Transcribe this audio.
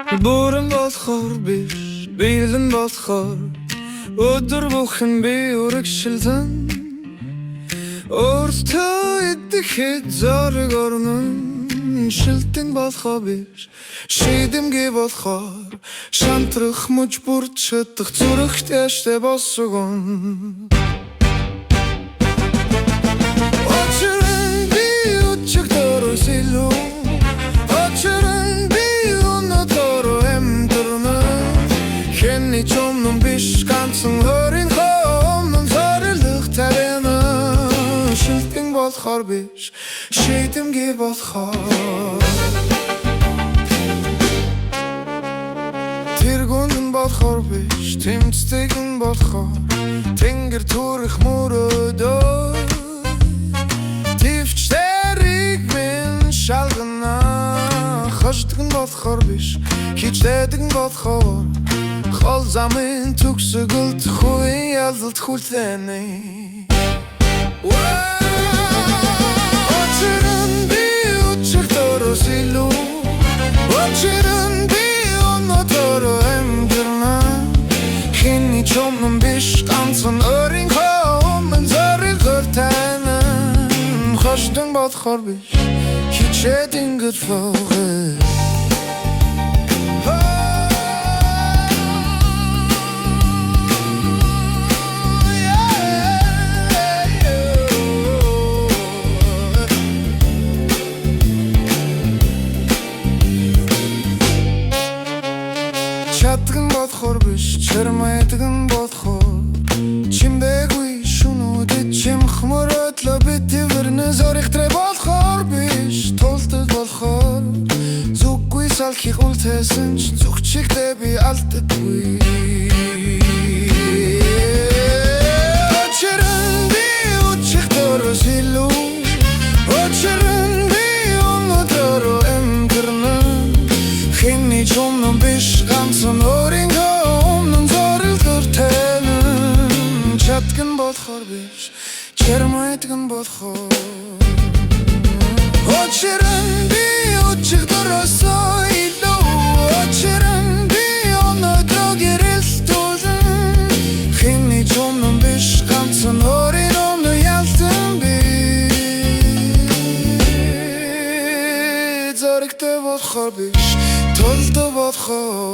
Бүрэн болохоор биш, биелэн болохоор өдөр бүхэн би үргэлжлэн өөртөө идэхэд зориг орно шилтэн болохоо биш, шийдэмгий болохоор шантрах мужбур чадах зүрхт яштай босгон очрын би өчигдөр сэлүү очрын би өнөдөр эмдэрнэ хэнни чомнон биш ганцхан хөрийн хомнон зорилго тавина шилтэн болохоор биш, шийдэмгий болохоор тэргүүн болохоор биш, тэмцдэг болохоор тэнгэр төрөх мөрөөдөө төвчдэрийг минь шалгана хождог болохоор биш, хичээдэг болохоор хол замын төгсгөлд хувийн ялалт хүлээнэ очрын би өчигдөр сэлүү очрын би өнөдөр эмдэрнэ хэнни чомнон биш ганцхан өөрийн хомн зорилго тань хождог болохоор биш, хичээдэг болохоор чадган болохоор биш, чармайдган болохоор чимдэггүй шүнүүдэд чимх мөрөдлө битвэрнэ зоригтрэ болохоор биш, тултад болохоор зүггүй салхих үлтэсэн ч зүгчигдэ би алддаггүй очрын би өчигдөр сэлүү очрын би өнөдөр эмдэрнэ хэнни чомнон биш ганцхан өөрийн хомнон зорилго тавина чадган болохоор биш, чармайдган болохоор очрын би өчигдөр сэлүү очрын би өнөдөр гэрэлтүүлэн хэнни чомнон биш ганцхан өөрийн хомнон ялсан би зоригтой болохоор биш, тулд болохоор